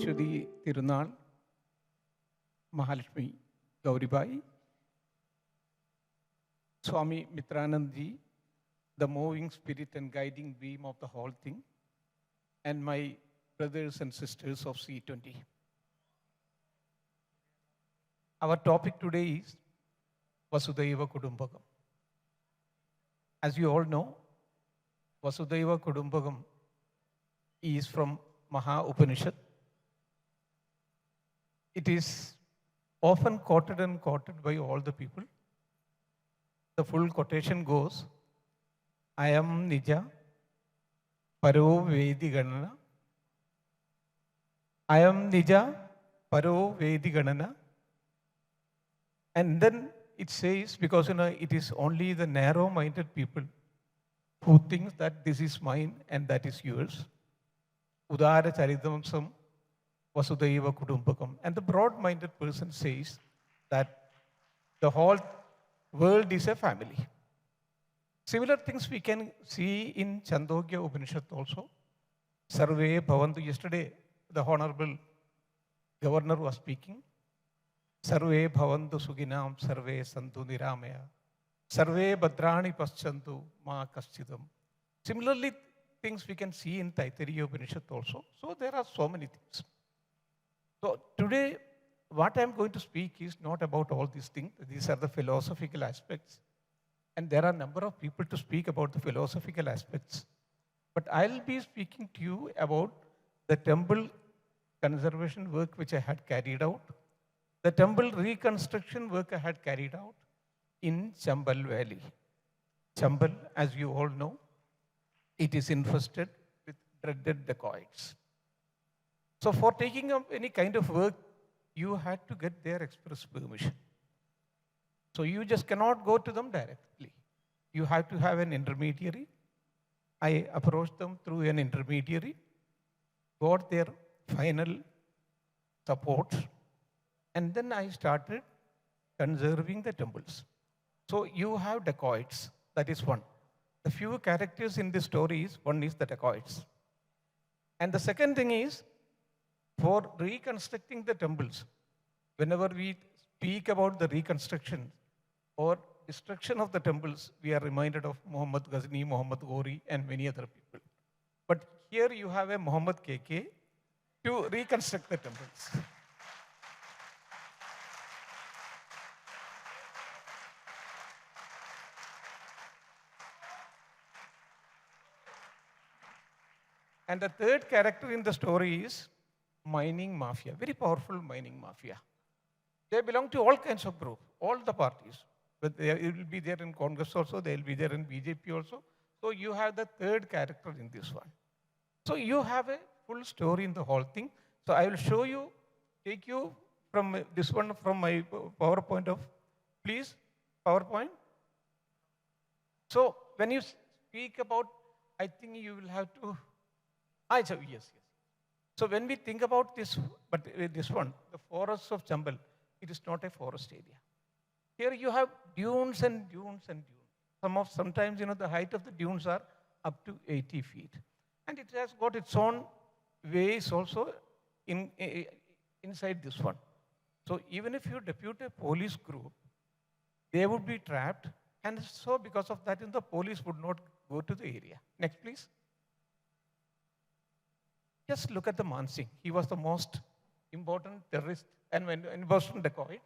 Ashwati Tirunal, Mahalakshmi Gauribai, Swami Mitranandji, the moving spirit and guiding beam of the whole thing, and my brothers and sisters of C20. Our topic today is Vasudhaiva Kutumbakam. As you all know, Vasudhaiva Kutumbakam is from Maha Upanishad. It is often quoted and quoted by all the people. The full quotation goes, I am Nija, Paro Vedi Ganana. I am Nija, Paro Vedi Ganana. And then it says, because it is only the narrow-minded people who think that this is mine and that is yours. Udara Charidamsam Vasudhaiva Kutumbakam. And the broad-minded person says that the whole world is a family. Similar things we can see in Chandogya Upanishad also. Sarve Bhavantu. Yesterday, the Honorable Governor was speaking. Sarve Bhavantu Suginam, Sarve Santu Niramaya. Sarve Bhadrani Paschantu Ma Kaschidam. Similarly, things we can see in Taittiriya Upanishad also. So there are so many things. So today, what I'm going to speak is not about all these things. These are the philosophical aspects. And there are a number of people to speak about the philosophical aspects. But I'll be speaking to you about the temple conservation work which I had carried out, the temple reconstruction work I had carried out in Chambal Valley. Chambal, as you all know, it is infested with dreaded dacoits. So for taking up any kind of work, you had to get their express permission. So you just cannot go to them directly. You have to have an intermediary. I approached them through an intermediary, got their final support, and then I started conserving the temples. So you have dacoits, that is one. The few characters in this story is, one is the dacoits. And the second thing is, for reconstructing the temples, whenever we speak about the reconstruction or destruction of the temples, we are reminded of Muhammad Ghazni, Muhammad Ghori, and many other people. But here you have a Muhammad KK to reconstruct the temples. And the third character in the story is mining mafia, very powerful mining mafia. They belong to all kinds of groups, all the parties. But it will be there in Congress also, they will be there in BJP also. So you have the third character in this one. So you have a full story in the whole thing. So I will show you, take you from this one from my PowerPoint of, please, PowerPoint. So when you speak about, I think you will have to, yes. So when we think about this, but this one, the forests of Chambal, it is not a forest area. Here you have dunes and dunes and dunes. Sometimes, the height of the dunes are up to 80 feet. And it has got its own ways also inside this one. So even if you depute a police group, they would be trapped. And so because of that, the police would not go to the area. Next, please. Just look at the Man Singh. He was the most important terrorist and Boston dacoit.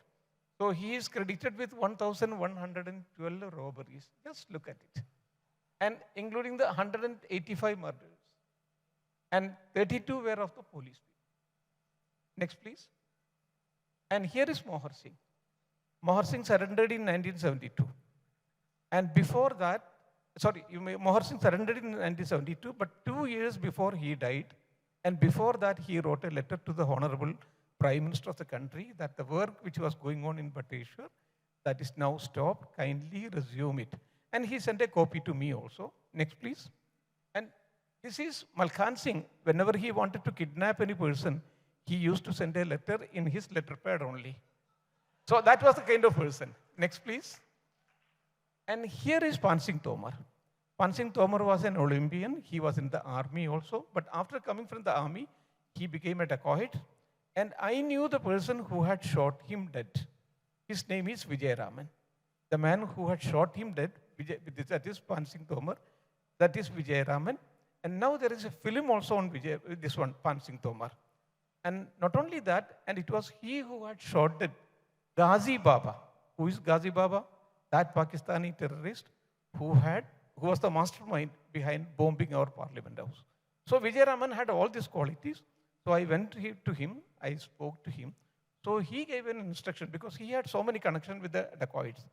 So he is credited with 1,112 robberies. Just look at it. And including the 185 murders. And 32 were of the police. Next, please. And here is Mohar Singh. Mohar Singh surrendered in 1972. And before that, Mohar Singh surrendered in 1972, but 2 years before he died, and before that, he wrote a letter to the Honorable Prime Minister of the country that the work which was going on in Bhateshwar, that is now stopped, kindly resume it. And he sent a copy to me also. Next, please. And this is Malkhan Singh. Whenever he wanted to kidnap any person, he used to send a letter in his letter pad only. So that was the kind of person. Next, please. And here is Pan Singh Tomar. Pan Singh Tomar was an Olympian. He was in the army also. But after coming from the army, he became a dacoit. And I knew the person who had shot him dead. His name is Vijayaraman. The man who had shot him dead, that is Pan Singh Tomar, that is Vijayaraman. And now there is a film also on this one, Pan Singh Tomar. And not only that, and it was he who had shot dead Ghazi Baba. Who is Ghazi Baba? That Pakistani terrorist who was the mastermind behind bombing our Parliament House. So Vijayaraman had all these qualities. So I went to him, I spoke to him. So he gave an instruction because he had so many connections with the dacoits.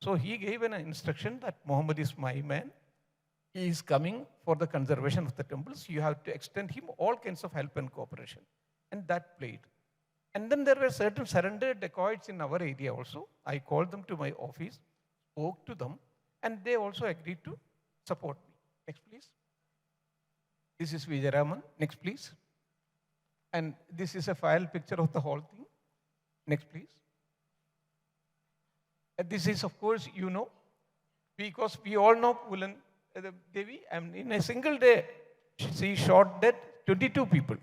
So he gave an instruction that Muhammad is my man. He is coming for the conservation of the temples. You have to extend him all kinds of help and cooperation. And that played. And then there were certain surrendered dacoits in our area also. I called them to my office, spoke to them, and they also agreed to support me. Next, please. This is Vijayaraman. Next, please. And this is a file picture of the whole thing. Next, please. And this is, of course, you know, because we all know Pulan Devi, and in a single day, she shot dead 22 people.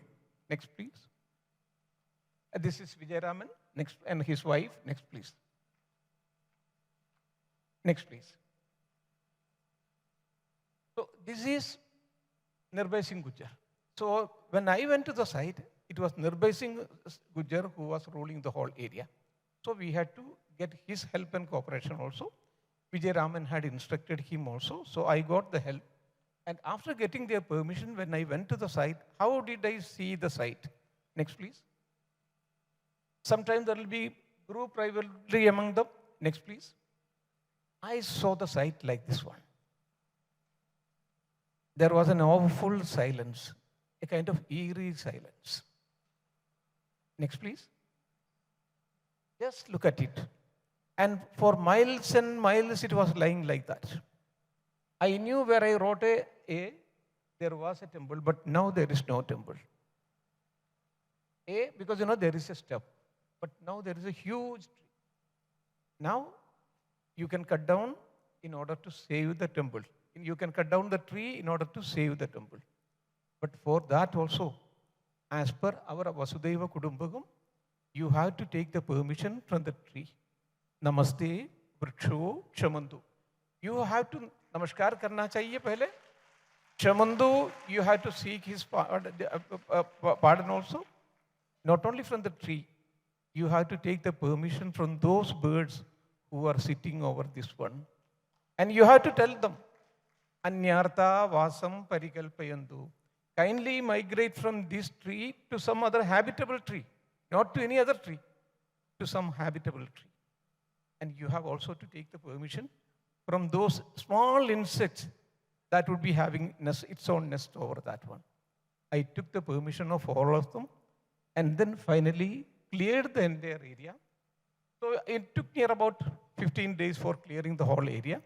Next, please. And this is Vijayaraman. Next, and his wife. Next, please. Next, please. So this is Nirbhay Singh Gujjar. So when I went to the site, it was Nirbhay Singh Gujjar who was ruling the whole area. So we had to get his help and cooperation also. Vijayaraman had instructed him also. So I got the help. And after getting their permission, when I went to the site, how did I see the site? Next, please. Sometimes there will be group rivalry among them. Next, please. I saw the site like this one. There was an awful silence, a kind of eerie silence. Next, please. Just look at it. And for miles and miles, it was lying like that. I knew where I wrote A, there was a temple, but now there is no temple. A, because there is a step, but now there is a huge tree. Now, you can cut down in order to save the temple. You can cut down the tree in order to save the temple. But for that also, as per our Vasudhaiva Kutumbakam, you have to take the permission from the tree. Namaste, Vriksho, Chamandu. You have to namaskar karna chahiye pehle. Chamandu, you have to seek his pardon also. Not only from the tree, you have to take the permission from those birds who are sitting over this one. And you have to tell them, Anyartha Vasam Parikalpayandu. Kindly migrate from this tree to some other habitable tree, not to any other tree, to some habitable tree. And you have also to take the permission from those small insects that would be having its own nest over that one. I took the permission of all of them and then finally cleared the entire area. So it took me about 15 days for clearing the whole area.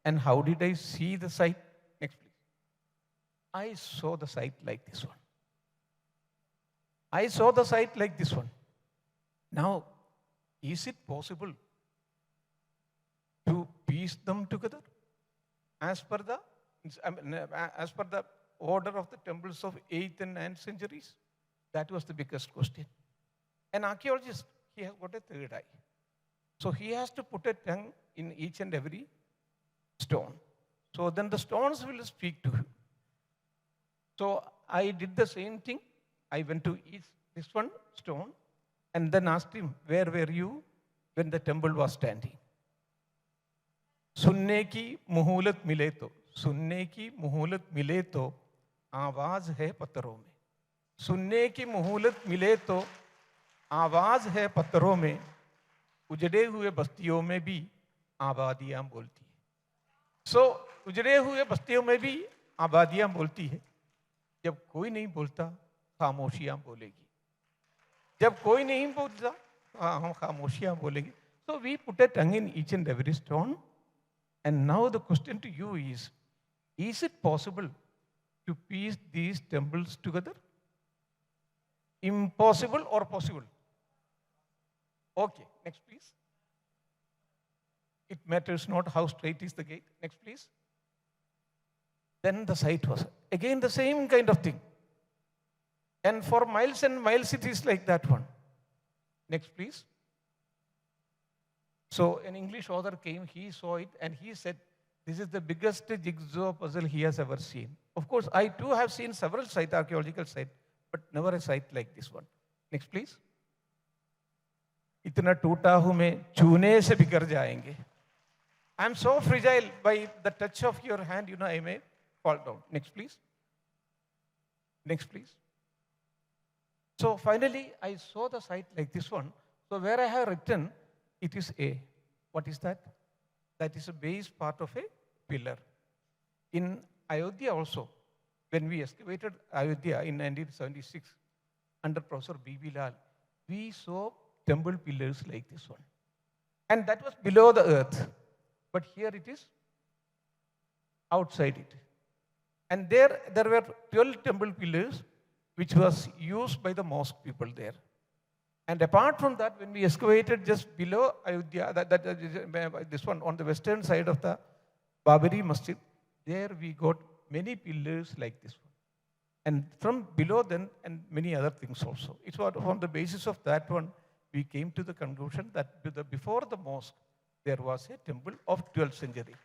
And how did I see the site? Next, please. I saw the site like this one. I saw the site like this one. Now, is it possible to piece them together as per the order of the temples of 8th and 9th centuries? That was the biggest question. An archaeologist, he has got a third eye. So he has to put a tongue in each and every stone. So then the stones will speak to him. So I did the same thing. I went to this one stone and then asked him, where were you when the temple was standing? सुनने की मुहूलत मिले तो, सुनने की मुहूलत मिले तो आवाज है पत्थरों में. सुनने की मुहूलत मिले तो आवाज है पत्थरों में. उजड़े हुए बस्तियों में भी आबादियां बोलती है. So उजड़े हुए बस्तियों में भी आबादियां बोलती है. जब कोई नहीं बोलता खामोशियां बोलेगी. जब कोई नहीं बोलता हम खामोशियां बोलेंगे. So we put a tongue in each and every stone. And now the question to you is it possible to piece these temples together? Impossible or possible? Okay, next please. It matters not how straight is the gate. Next please. Then the site was again the same kind of thing. And for miles and miles, it is like that one. Next, please. So an English author came, he saw it, and he said, this is the biggest jigsaw puzzle he has ever seen. Of course, I too have seen several archaeological sites, but never a site like this one. Next, please. इतना टूटा हूं मैं चूने से बिखर जाएंगे. I am so fragile by the touch of your hand, I may fall down. Next, please. Next, please. So finally, I saw the site like this one. So where I have written, it is A. What is that? That is a base part of a pillar. In Ayodhya also, when we excavated Ayodhya in 1976 under Professor B.B. Lal, we saw temple pillars like this one. And that was below the earth. But here it is outside it. And there were 12 temple pillars which was used by the mosque people there. And apart from that, when we excavated just below Ayodhya, this one on the western side of the Babari Masjid, there we got many pillars like this one. And from below then, and many other things also. It's what, on the basis of that one, we came to the conclusion that before the mosque, there was a temple of 12th century.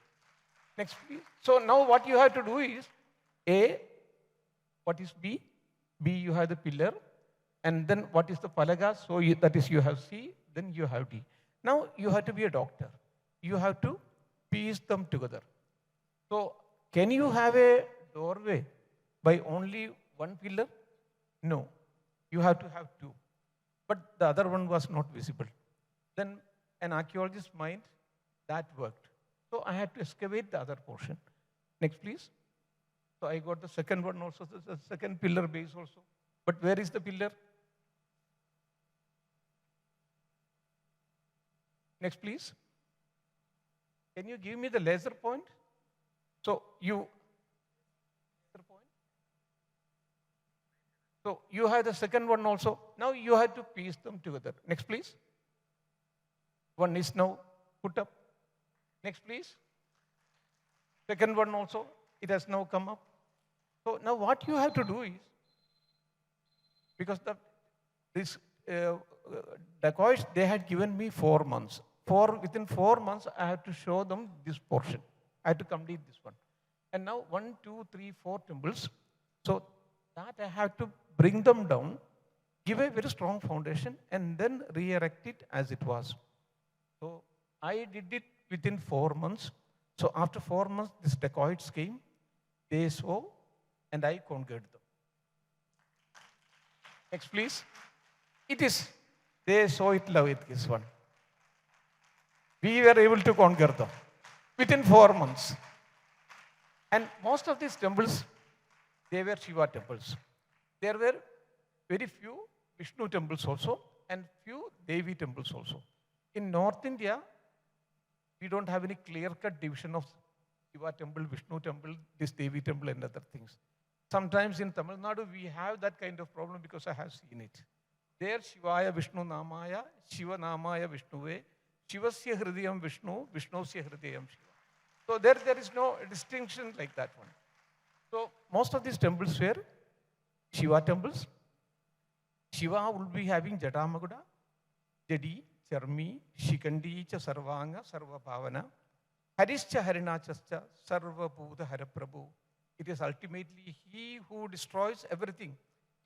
Next, please. So now what you have to do is, A, what is B? B, you have the pillar. And then what is the palaga? So that is you have C, then you have D. Now you have to be a doctor. You have to piece them together. So can you have a doorway by only one pillar? No. You have to have two. But the other one was not visible. Then an archaeologist's mind, that worked. So I had to excavate the other portion. Next, please. So I got the second one also, the second pillar base also. But where is the pillar? Next, please. Can you give me the laser point? So you have the second one also. Now you have to piece them together. Next, please. One is now put up. Next, please. Second one also, it has now come up. So now what you have to do is, because these dacoits, they had given me 4 months. Within 4 months, I had to show them this portion. I had to complete this one. And now 1, 2, 3, 4 temples. So that I have to bring them down, give a very strong foundation, and then re-erect it as it was. So I did it within 4 months. So after 4 months, these dacoits came, they saw, and I conquered them. Next, please. They saw it, love it, this one. We were able to conquer them within 4 months. And most of these temples, they were Shiva temples. There were very few Vishnu temples also, and few Devi temples also. In North India, we don't have any clear-cut division of Shiva temple, Vishnu temple, this Devi temple, and other things. Sometimes in Tamil Nadu, we have that kind of problem because I have seen it. There, Shivaya Vishnu Namaya, Shiva Namaya Vishnuve, Shivasya Hridayam Vishnu, Vishnusya Hridayam Shiva. So there is no distinction like that one. So most of these temples were Shiva temples. Shiva will be having Jatamaguda, Jadi, Charmi, Shikandi, Cha Sarvanga, Sarva Bhavana, Harischa Harinachascha, Sarva Bhuta Haraprabhu. It is ultimately he who destroys everything.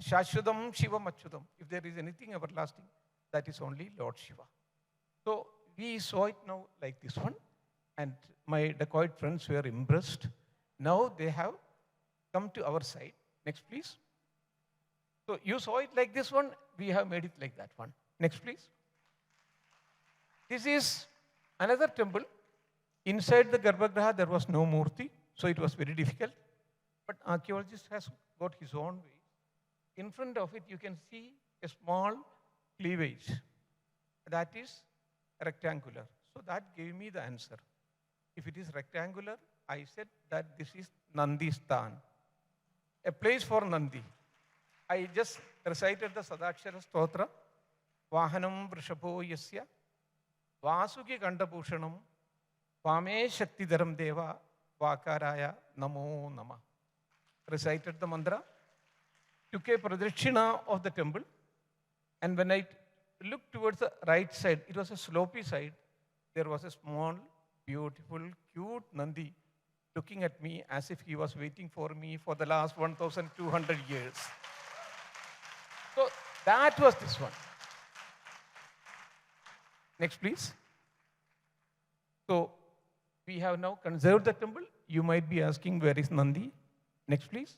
Shashwadam Shiva Machudam. If there is anything everlasting, that is only Lord Shiva. So we saw it now like this one. And my dacoit friends were impressed. Now they have come to our side. Next, please. So you saw it like this one. We have made it like that one. Next, please. This is another temple. Inside the Garbhagriha, there was no murti. So it was very difficult. But archaeologist has got his own way. In front of it, you can see a small cleavage. That is rectangular. So that gave me the answer. If it is rectangular, I said that this is Nandi Stan, a place for Nandi. I just recited the Sadakshara Stotra, Vahanam Vrishabho Yasya, Vasuki Kandabhushanam, Vame Shaktidaram Deva, Vakaraya Namo Nama. Recited the mantra. took a pradakshina of the temple. And when I looked towards the right side, it was a slopey side. There was a small, beautiful, cute Nandi looking at me as if he was waiting for me for the last 1,200 years. So that was this one. Next, please. So we have now conserved the temple. You might be asking, where is Nandi? Next, please.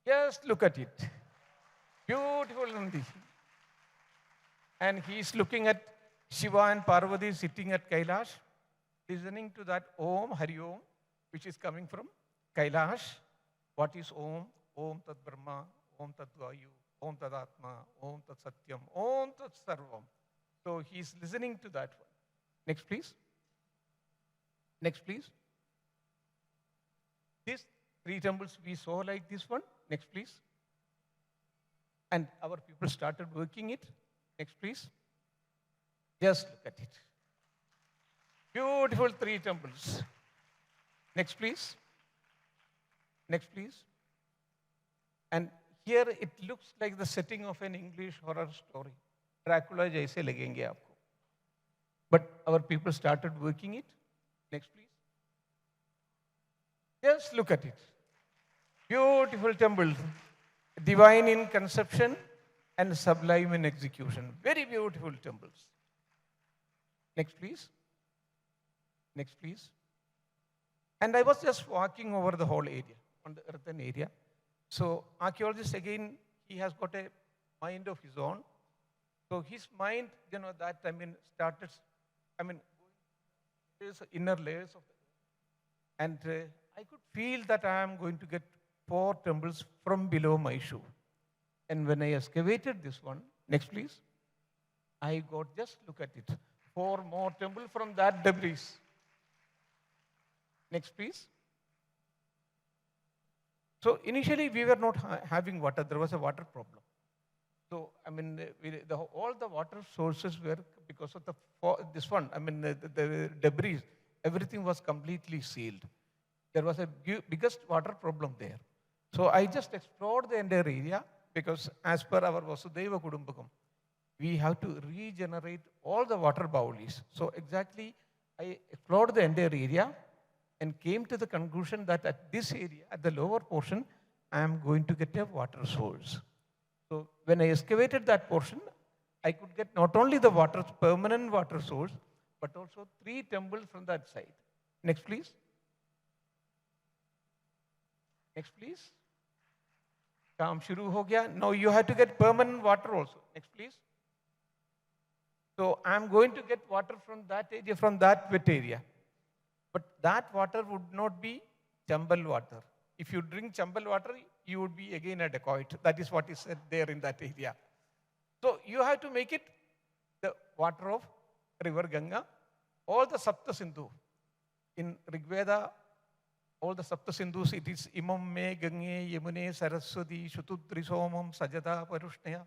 Just look at it. Beautiful Nandi. And he is looking at Shiva and Parvati sitting at Kailash, listening to that Om, Hari Om, which is coming from Kailash. What is Om? Om Tat Brahma, Om Tat Vayu, Om Tat Atma, Om Tat Satyam, Om Tat Sarvam. So he is listening to that one. Next, please. Next, please. These three temples we saw like this one. Next, please. And our people started working it. Next, please. Just look at it. Beautiful three temples. Next, please. Next, please. And here it looks like the setting of an English horror story. Dracula jaise lagenge aapko. But our people started working it. Next, please. Just look at it. Beautiful temple. Divine in conception and sublime in execution. Very beautiful temples. Next, please. Next, please. And I was just walking over the whole area, on the earthen area. So archaeologist, again, he has got a mind of his own. So his mind, started, inner layers of the earth. And I could feel that I am going to get 4 temples from below my shoe. And when I excavated this one, next please, I got, just look at it, 4 more temples from that debris. Next please. So initially we were not having water, there was a water problem. So, all the water sources were, because of the debris, everything was completely sealed. There was a biggest water problem there. So I just explored the entire area, because as per our Vasudhaiva Kutumbakam, we have to regenerate all the water bowlies. So exactly, I explored the entire area and came to the conclusion that at this area, at the lower portion, I am going to get a water source. So when I excavated that portion, I could get not only the water, permanent water source, but also 3 temples from that side. Next, please. Next, please. Kaam shuru ho gaya. Now you have to get permanent water also. Next, please. So I am going to get water from that area, from that wet area. But that water would not be chambal water. If you drink chambal water, you would be again a decoit. That is what is said there in that area. So you have to make it the water of river Ganga. All the Sapta Sindhu. In Rigveda, all the Sapta Sindhus, it is Imam Me, Gange, Yamune, Saraswati, Shutudri Somam, Sajata, Parushnaya.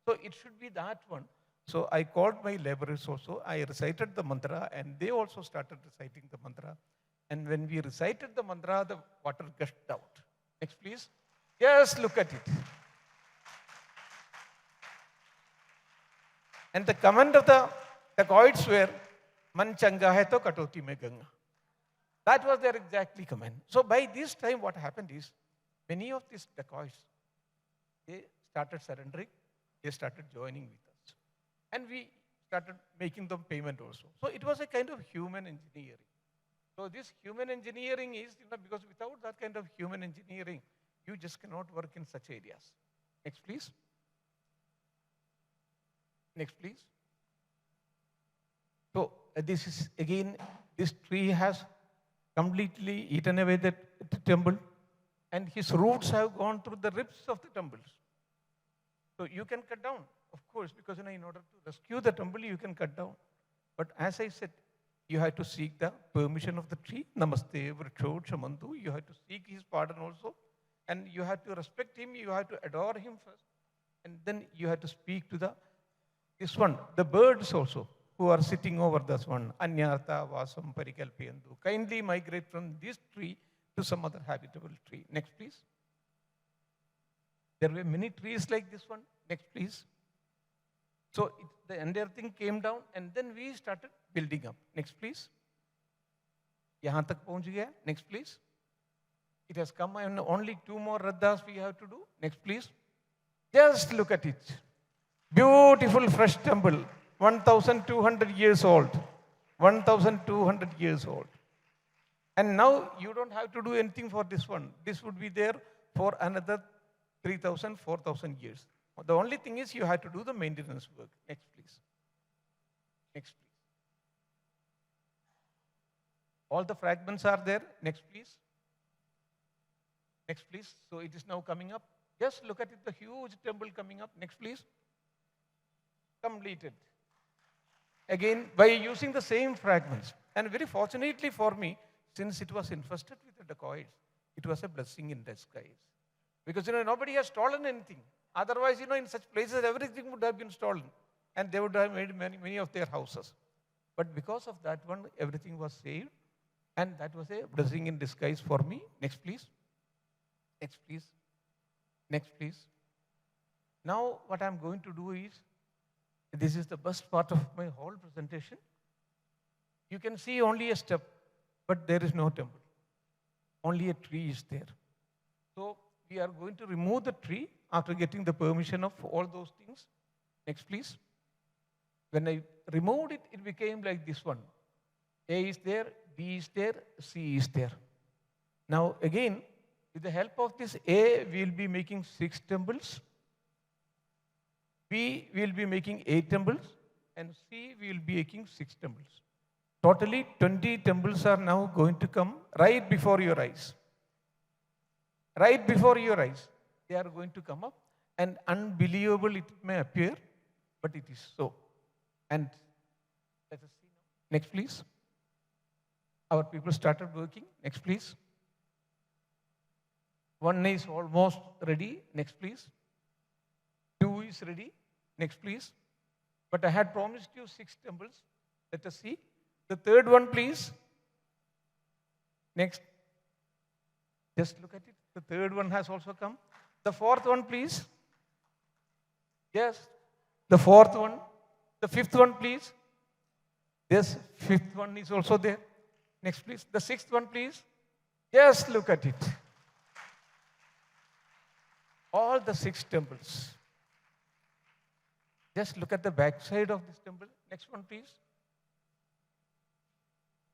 So it should be that one. So I called my laborers also. I recited the mantra and they also started reciting the mantra. And when we recited the mantra, the water gushed out. Next, please. Just look at it. And the comment of the dacoits were, Man changa hai to katoti mein Ganga. That was their exactly comment. So by this time, what happened is, many of these dacoits, they started surrendering. They started joining with us. And we started making them payment also. So it was a kind of human engineering. So this human engineering is, because without that kind of human engineering, you just cannot work in such areas. Next, please. Next, please. So this is, again, this tree has completely eaten away the temple, and his roots have gone through the ribs of the temples. So you can cut down, of course, because in order to rescue the temple, you can cut down. But as I said, you have to seek the permission of the tree. Namaste, Vriksho, Shamantu. You have to seek his pardon also. And you have to respect him. You have to adore him first. And then you have to speak to this one, the birds also, who are sitting over this one. Anyartha Vasam Parikalpiyandu. Kindly migrate from this tree to some other habitable tree. Next, please. There were many trees like this one. Next, please. So the entire thing came down and then we started building up. Next, please. Yahan tak pahunch gaya. Next, please. It has come and only 2 more raddas we have to do. Next, please. Just look at it. Beautiful fresh temple. 1,200 years old. 1,200 years old. And now you don't have to do anything for this one. This would be there for another 3,000, 4,000 years. The only thing is you have to do the maintenance work. Next, please. Next, please. All the fragments are there. Next, please. Next, please. So it is now coming up. Just look at it, the huge temple coming up. Next, please. Completed. Again, by using the same fragments. And very fortunately for me, since it was infested with the dacoits, it was a blessing in disguise. Because, nobody has stolen anything. Otherwise, in such places, everything would have been stolen. And they would have made many of their houses. But because of that one, everything was saved. And that was a blessing in disguise for me. Next, please. Next, please. Next, please. Now, what I'm going to do is, this is the best part of my whole presentation. You can see only a step, but there is no temple. Only a tree is there. So, we are going to remove the tree after getting the permission of all those things. Next, please. When I removed it, it became like this one. A is there, B is there, C is there. Now, again, with the help of this A, we will be making 6 temples. B, we will be making 8 temples. And C, we will be making 6 temples. Totally 20 temples are now going to come right before your eyes. Right before your eyes. They are going to come up. And unbelievable it may appear, but it is so. And let us see now. Next, please. Our people started working. Next, please. 1 is almost ready. Next, please. 2 is ready. Next, please. But I had promised you 6 temples. Let us see. The 3rd one, please. Next. Just look at it. The 3rd one has also come. The 4th one, please. Yes. The 4th one. The 5th one, please. Yes. 5th one is also there. Next, please. The 6th one, please. Just look at it. All the 6 temples. Just look at the back side of this temple. Next one, please.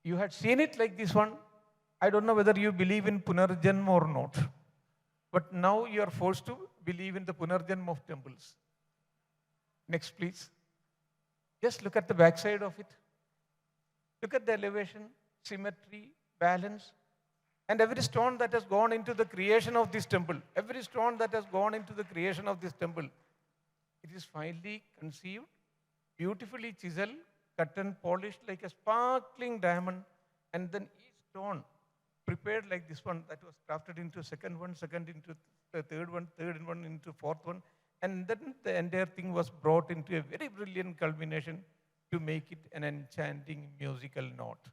You had seen it like this one. I don't know whether you believe in Punarjanma or not. But now you are forced to believe in the Punarjanma of temples. Next, please. Just look at the back side of it. Look at the elevation, symmetry, balance. And every stone that has gone into the creation of this temple, every stone that has gone into the creation of this temple, it is finely conceived, beautifully chiseled, cut and polished like a sparkling diamond, and then each stone prepared like this one that was crafted into second one, second into the third one into fourth one, and then the entire thing was brought into a very brilliant culmination to make it an enchanting musical note,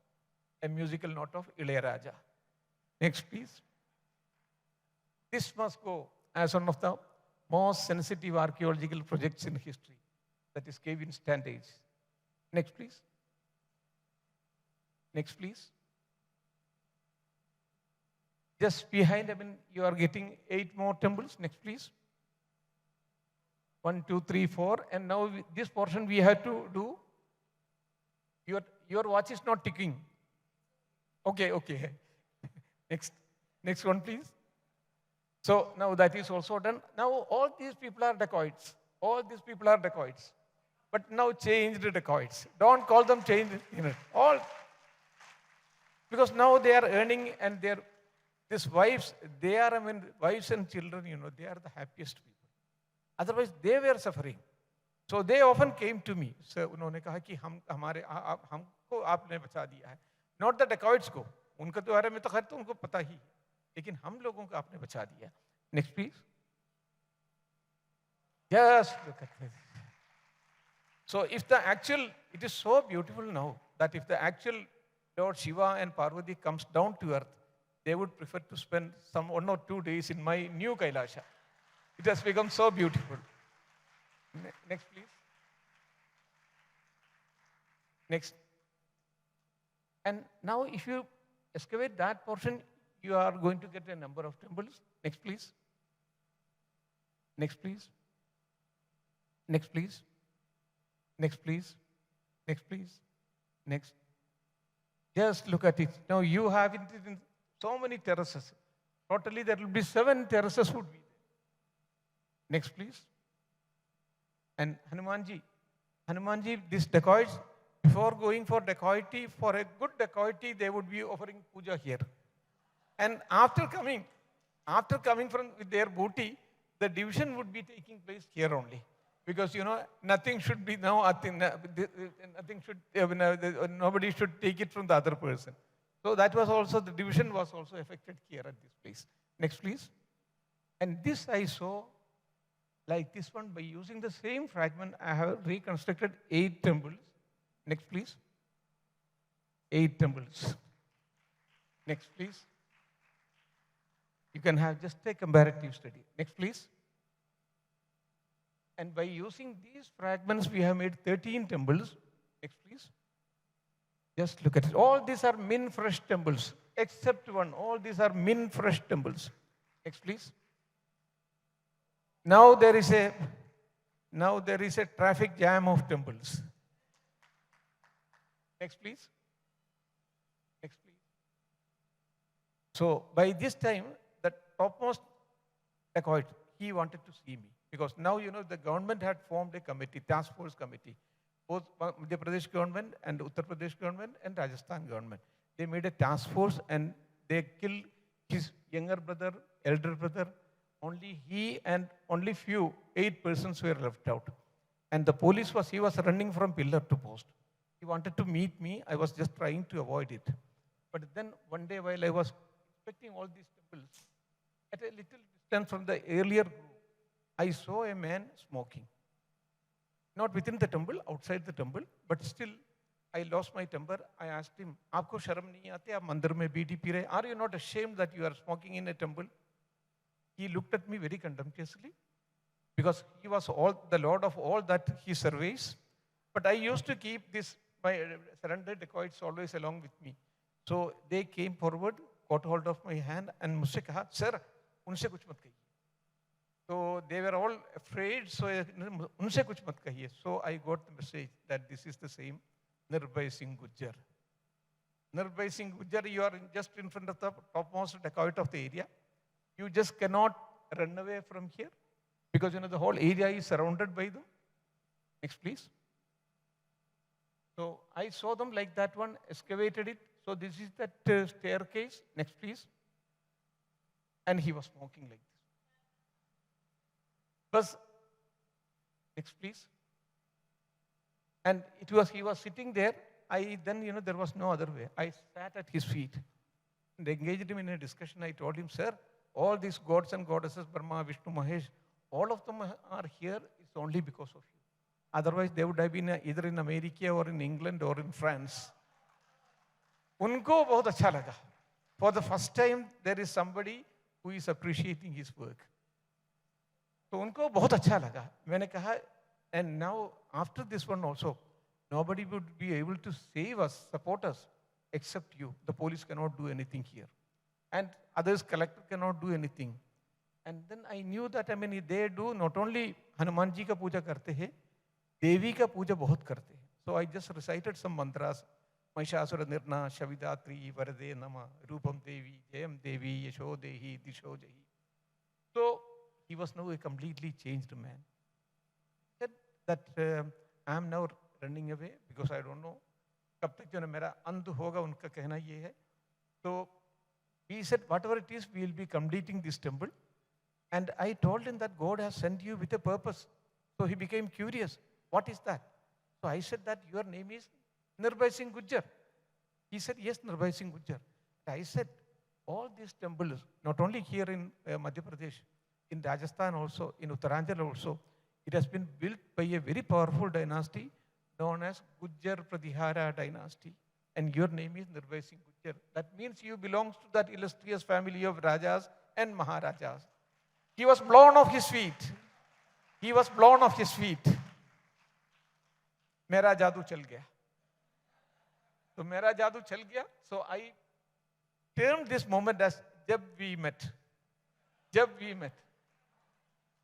a musical note of Ilayaraja. Next, please. This must go as one of the most sensitive archaeological projects in history, that is cave in standage. Next, please. Next, please. Just behind, you are getting 8 more temples. Next, please. 1, 2, 3, 4. And now this portion we have to do. Your watch is not ticking. Okay. Next one, please. So now that is also done. Now all these people are dacoits. All these people are dacoits. But now changed dacoits. Don't call them changed. All. Because now they are earning and these wives, they are, wives and children, they are the happiest people. Otherwise, they were suffering. So they often came to me. So उन्होंने कहा कि हमको आपने बचा दिया है. Not the dacoits को. उनका तो बारे में तो खैर तो उनको पता ही. लेकिन हम लोगों को आपने बचा दिया. Next, please. Just look at this. So if the actual, it is so beautiful now that if the actual Lord Shiva and Parvati comes down to earth, they would prefer to spend some 1 or 2 days in my new Kailasha. It has become so beautiful. Next, please. Next. And now if you excavate that portion, you are going to get a number of temples. Next, please. Next, please. Next, please. Next, please. Next, please. Next. Just look at it. Now you have it in so many terraces. Totally there will be 7 terraces would be there. Next, please. And Hanumanji, these dacoits, before going for dacoity, for a good dacoity, they would be offering puja here. And after coming from with their booty, the division would be taking place here only. Because, nothing should be now, nothing should, nobody should take it from the other person. So that was also, the division was also affected here at this place. Next, please. And this I saw, like this one, by using the same fragment, I have reconstructed 8 temples. Next, please. 8 temples. Next, please. You can have just a comparative study. Next, please. And by using these fragments, we have made 13 temples. Next, please. Just look at it. All these are min-fresh temples, except one. All these are min-fresh temples. Next, please. Now there is a traffic jam of temples. Next, please. Next, please. So by this time, the topmost dacoit, he wanted to see me. Because now, the government had formed a committee, task force committee. Both Madhya Pradesh government and Uttar Pradesh government and Rajasthan government. They made a task force and they killed his younger brother, elder brother. Only he and only 8 persons were left out. And the police he was running from pillar to post. He wanted to meet me. I was just trying to avoid it. But then one day while I was inspecting all these temples, at a little distance from the earlier group, I saw a man smoking. Not within the temple, outside the temple, but still I lost my temper. I asked him, "Aapko sharam nahi aate? Aap mandir mein beedi pee rahe? Are you not ashamed that you are smoking in a temple?" He looked at me very contemptuously because he was the Lord of all that he surveys. But I used to keep my surrendered dacoits always along with me. So they came forward, caught hold of my hand and मुझसे कहा, "Sir, उनसे कुछ मत कहिए." So they were all afraid, so उनसे कुछ मत कहिए. So I got the message that this is the same Nirbhay Singh Gujjar. Nirbhay Singh Gujjar, you are just in front of the topmost dacoit of the area. You just cannot run away from here because the whole area is surrounded by them. Next, please. So I saw them like that one, excavated it. So this is that staircase. Next, please. And he was smoking like this. Next, please. And he was sitting there. There was no other way. I sat at his feet and engaged him in a discussion. I told him, "Sir, all these gods and goddesses, Brahma, Vishnu, Mahesh, all of them are here. It's only because of you. Otherwise, they would have been either in America or in England or in France." Unko bahut acha laga. For the first time, there is somebody who is appreciating his work. So unko bahut acha laga. मैंने कहा, and now after this one also, nobody would be able to save us, support us, except you. The police cannot do anything here. And others, collector cannot do anything. And then I knew that, they do not only Hanuman ji ka puja karte hai, Devi ka puja bahut karte hai. So I just recited some mantras. Mahishasura Nirna, Shavidatri, Varade Nama, Rupam Devi, Jayam Devi, Yasho Dehi, Disho Jahi. So he was now a completely changed man. He said that I am now running away because I don't know kab tak jo mera ant hoga, unka कहना ये है. So he said, whatever it is, we will be completing this temple. And I told him that God has sent you with a purpose. So he became curious. What is that? So I said that your name is Nirbhay Singh Gujjar. He said, yes, Nirbhay Singh Gujjar. I said, all these temples, not only here in Madhya Pradesh, in Rajasthan also, in Uttaranchal also, it has been built by a very powerful dynasty known as Gujjar Pratihara dynasty. And your name is Nirbhay Singh Gujjar. That means you belong to that illustrious family of Rajas and Maharajas. He was blown off his feet. He was blown off his feet. मेरा जादू चल गया. So मेरा जादू चल गया. So I termed this moment as जब we met. जब we met.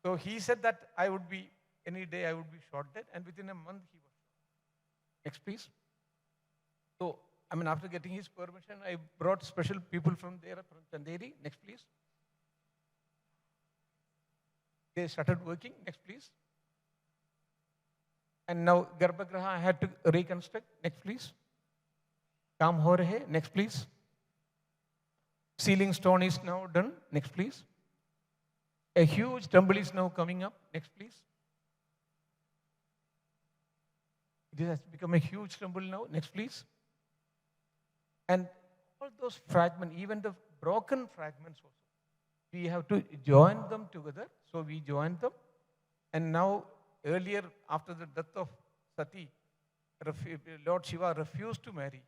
So he said that I would be, any day I would be shot dead, and within a month he was shot. Next, please. So, I mean, after getting his permission, I brought special people from there, from Chanderi. Next, please. They started working. Next, please. And now Garbhagraha I had to reconstruct. Next, please. Kaam ho rahe. Next, please. Ceiling stone is now done. Next, please. A huge temple is now coming up. Next, please. It has become a huge temple now. Next, please. And all those fragments, even the broken fragments also, we have to join them together. So we joined them. And now, earlier, after the death of Sati, Lord Shiva refused to marry.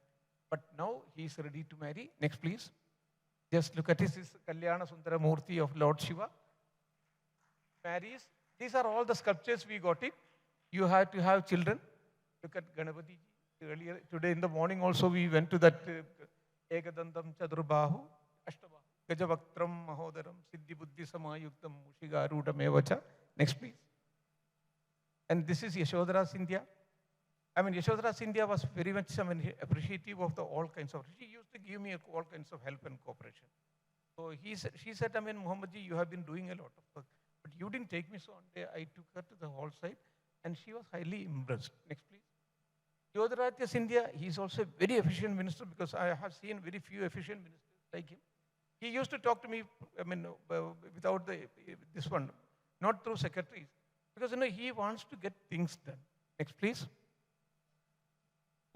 But now he is ready to marry. Next, please. Just look at this is Kalyana Sundara Murti of Lord Shiva. Marries. These are all the sculptures we got it. You have to have children. Look at Ganapati. Earlier, today in the morning also we went to that Ekadantam Chadurbahu, Ashtabahu, Gajavaktram Mahodaram, Siddhi Buddhi Samayuktam, Mushigarudam Evacha. Next, please. And this is Yashodhara's India. I mean, Yashodhara's India was very much appreciative of the all kinds of, she used to give me all kinds of help and cooperation. So she said, I mean, Muhammadji, you have been doing a lot of work, but you didn't take me, so one day I took her to the hall side and she was highly impressed. Next, please. Yodharajas India, he is also a very efficient minister because I have seen very few efficient ministers like him. He used to talk to me, I mean, without this one, not through secretaries, because he wants to get things done. Next, please.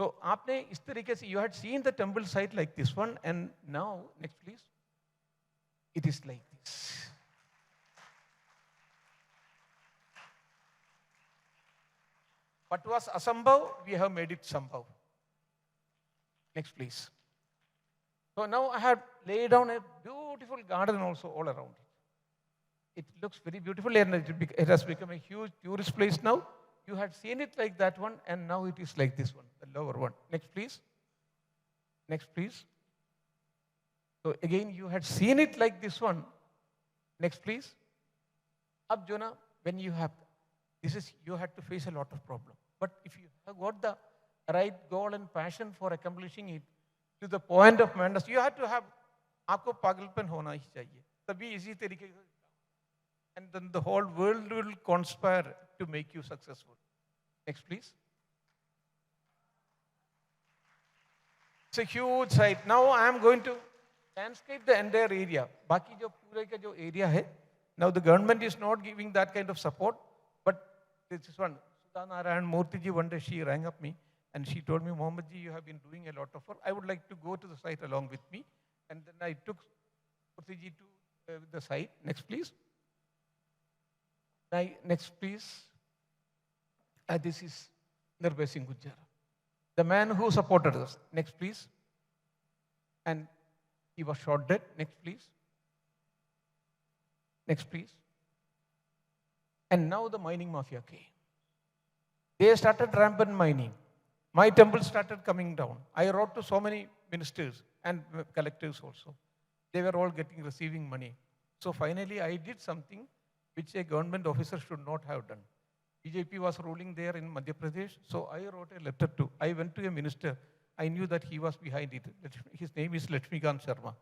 So, aapne is tarike se, you had seen the temple site like this one, and now, next, please, it is like this. What was asambhav, we have made it sambhav. Next, please. So now I have laid down a beautiful garden also all around it. It looks very beautiful and it has become a huge tourist place now. You had seen it like that one and now it is like this one, the lower one. Next, please. Next, please. So again, you had seen it like this one. Next, please. Ab Jona, when you have, you had to face a lot of problems. But if you have got the right goal and passion for accomplishing it to the point of madness, you have to have, aapko pagalpan hona hi chahiye. Tabhi isi tarike se, and then the whole world will conspire to make you successful. Next, please. It's a huge site. Now I am going to landscape the entire area. Baki jo pure ka jo area hai. Now the government is not giving that kind of support, but this is one. Sudha Narayan Murthy ji, one day she rang up me and she told me, Muhammad ji, you have been doing a lot of work. I would like to go to the site along with me. And then I took Murthy ji to the site. Next, please. Next, please. This is Nirbhay Singh Gujjar, the man who supported us. Next, please. And he was shot dead. Next, please. Next, please. And now the mining mafia came. They started rampant mining. My temple started coming down. I wrote to so many ministers and collectors also. They were all receiving money. So finally, I did something which a government officer should not have done. BJP was ruling there in Madhya Pradesh. So I wrote a letter to, I went to a minister. I knew that he was behind it. His name is Lakshmikant Sharma.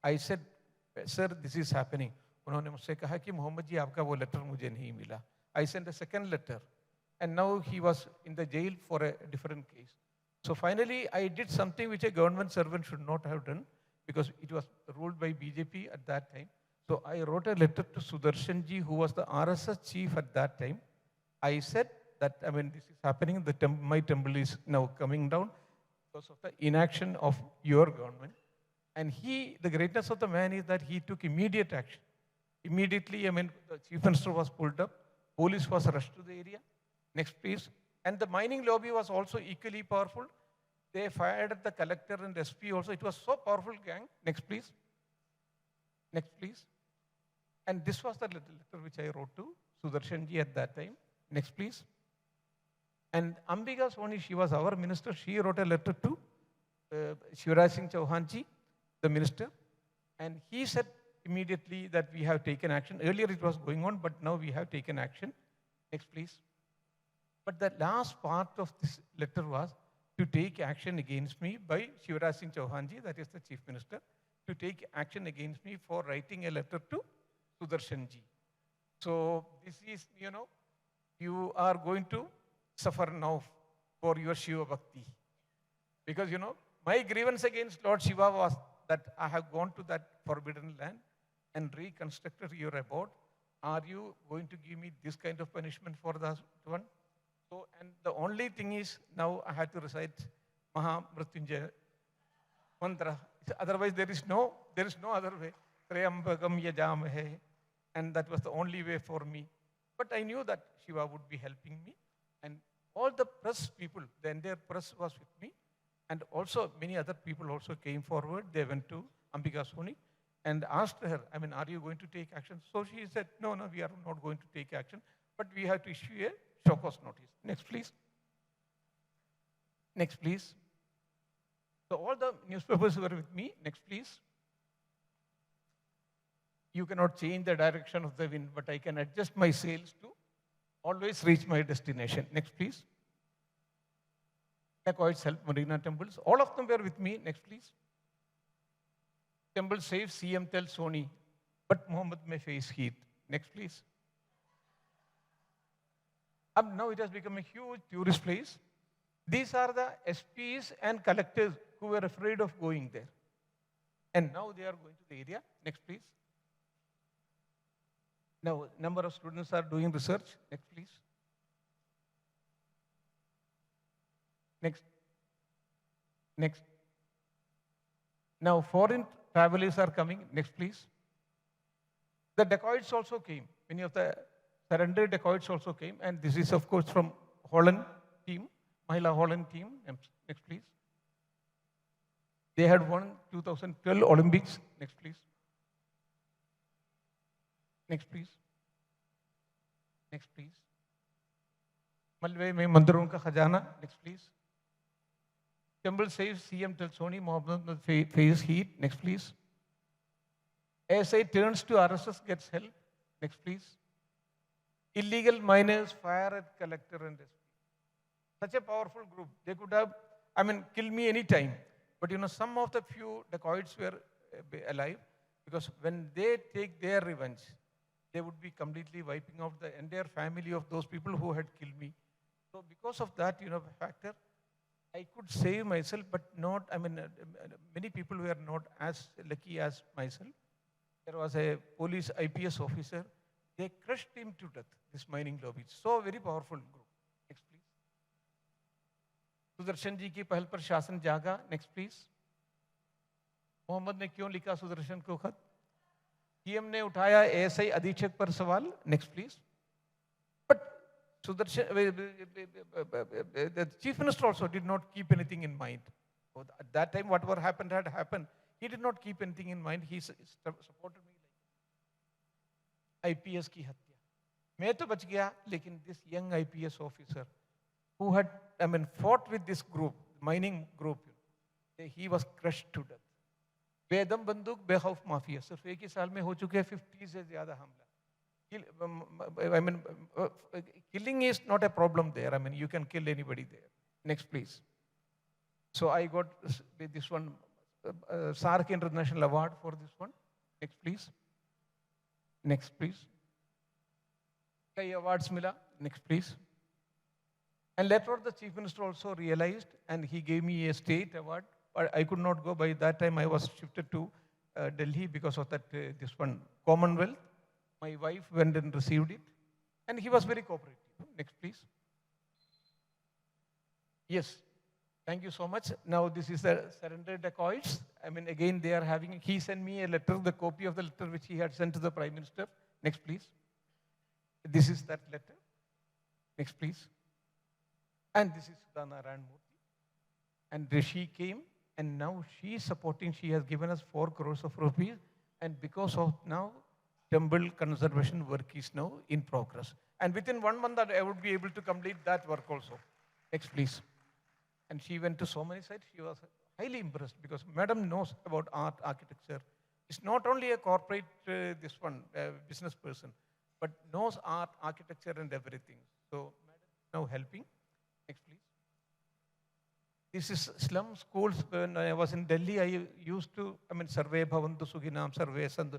I said, sir, this is happening. उन्होंने मुझसे कहा कि मोहम्मद जी आपका वो letter मुझे नहीं मिला. I sent a second letter. And now he was in the jail for a different case. So finally, I did something which a government servant should not have done because it was ruled by BJP at that time. So I wrote a letter to Sudarshan ji, who was the RSS chief at that time. I said that, I mean, this is happening, my temple is now coming down because of the inaction of your government. And the greatness of the man is that he took immediate action. Immediately, I mean, the chief minister was pulled up, police was rushed to the area. Next, please. And the mining lobby was also equally powerful. They fired at the collector and SP also. It was so powerful, gang. Next, please. Next, please. And this was the letter which I wrote to Sudarshanji at that time. Next, please. And Ambika Soni, she was our minister. She wrote a letter to Shivraj Singh Chauhanji, the minister. And he said immediately that we have taken action. Earlier it was going on, but now we have taken action. Next, please. But the last part of this letter was to take action against me by Shivraj Singh Chauhanji, that is the chief minister, to take action against me for writing a letter to Sudarshanji. So this is, you are going to suffer now for your Shiva Bhakti. Because, my grievance against Lord Shiva was that I have gone to that forbidden land and reconstructed your abode. Are you going to give me this kind of punishment for that one? So, and the only thing is, now I had to recite Mahamrityunjaya mantra. Otherwise, there is no other way. Trayambakam yajamahe. And that was the only way for me. But I knew that Shiva would be helping me. And all the press people, the entire press was with me. And also many other people also came forward. They went to Ambika Soni and asked her, are you going to take action? So she said, no, we are not going to take action. But we have to issue a show cause notice. Next, please. Next, please. So all the newspapers were with me. Next, please. You cannot change the direction of the wind, but I can adjust my sails to always reach my destination. Next, please. Dacoits help Marina temples. All of them were with me. Next, please. Temple saves CM tells Sony, but Muhammad may face heat. Next, please. Now it has become a huge tourist place. These are the SPs and collectors who were afraid of going there. And now they are going to the area. Next, please. Now, number of students are doing research. Next, please. Next. Next. Now, foreign travelers are coming. Next, please. The dacoits also came. Many of the surrendered dacoits also came. And this is, of course, from Holland team, Mahila Holland team. Next, please. They had won 2012 Olympics. Next, please. Next, please. Next, please. Malwe mein mandiron ka khajana. Next, please. Temple saves CM tells Sony Muhammad face heat. Next, please. SA turns to RSS, gets help. Next, please. Illegal miners fire at collector and SP. Such a powerful group. They could have, kill me anytime. But some of the few dacoits were alive, because when they take their revenge, they would be completely wiping out the entire family of those people who had killed me. So because of that, factor, I could save myself, but not, many people were not as lucky as myself. There was a police IPS officer. They crushed him to death, this mining lobby. So very powerful group. Next, please. Sudarshan ji की पहल पर शासन जागा. Next, please. Mohammad ने क्यों लिखा सुदर्शन को खत? सीएम ने उठाया एएसआई अधीक्षक पर सवाल. Next, please. But Sudarshan, the chief minister also did not keep anything in mind. At that time, whatever happened had happened. He did not keep anything in mind. He supported me like IPS की हत्या. मैं तो बच गया, लेकिन this young IPS officer who had, fought with this group, mining group, he was crushed to death. बेदम बंदूक बेखौफ माफिया सिर्फ एक ही साल में हो चुके हैं 50 से ज़्यादा हमला. Killing is not a problem there. You can kill anybody there. Next, please. So I got this one, SARC International Award for this one. Next, please. Next, please. Kay awards mila. Next, please. And later on, the chief minister also realized, and he gave me a state award. But I could not go. By that time, I was shifted to Delhi because of that, this one, Commonwealth. My wife went and received it. And he was very cooperative. Next, please. Yes. Thank you so much. Now, this is the surrendered dacoits. Again, they are having, he sent me a letter, the copy of the letter which he had sent to the Prime Minister. Next, please. This is that letter. Next, please. And this is Sudhana Randmurthy. And Rishi came, and now she is supporting, she has given us 4 crores of rupees. And because of now, temple conservation work is now in progress. And within 1 month, I would be able to complete that work also. Next, please. And she went to so many sites. She was highly impressed because Madam knows about art, architecture. She's not only a corporate, business person, but knows art, architecture, and everything. So, Madam now helping. Next, please. This is slum schools. When I was in Delhi, I used to, survey Bhavantu Suginam surveys, and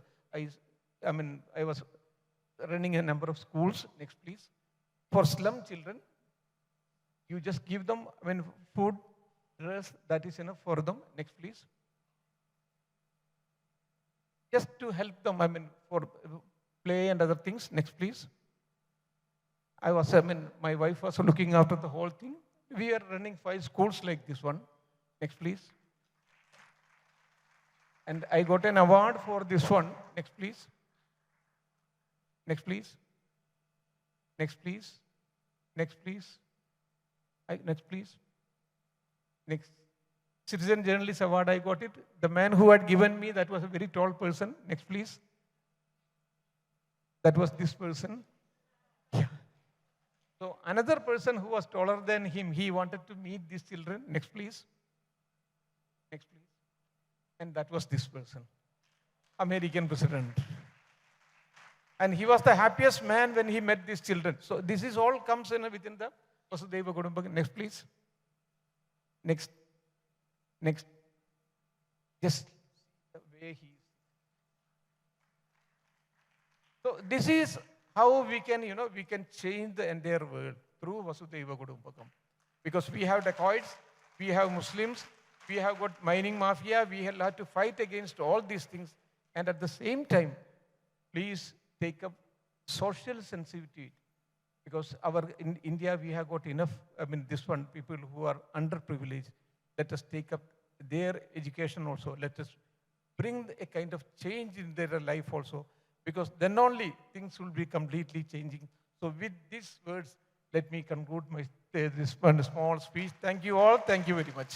I was running a number of schools. Next, please. For slum children, you just give them, food, dress, that is enough for them. Next, please. Just to help them, for play and other things. Next, please. My wife was looking after the whole thing. We are running 5 schools like this one. Next, please. And I got an award for this one. Next, please. Next, please. Next, please. Next, please. Next, please. Next. Citizen Journalist Award, I got it. The man who had given me, that was a very tall person. Next, please. That was this person. Yeah. So another person who was taller than him, he wanted to meet these children. Next, please. Next, please. And that was this person, American president. And he was the happiest man when he met these children. So this is all comes in within the Vasudhaiva Kutumbakam. Next, please. Next. Next. Just the way he is. So this is how we can, we can change the entire world through Vasudhaiva Kutumbakam. Because we have dacoits, we have Muslims, we have got mining mafia, we have to fight against all these things. And at the same time, please take up social sensitivity. Because in India, we have got enough, people who are underprivileged. Let us take up their education also. Let us bring a kind of change in their life also. Because then only things will be completely changing. So with these words, let me conclude this one small speech. Thank you all. Thank you very much.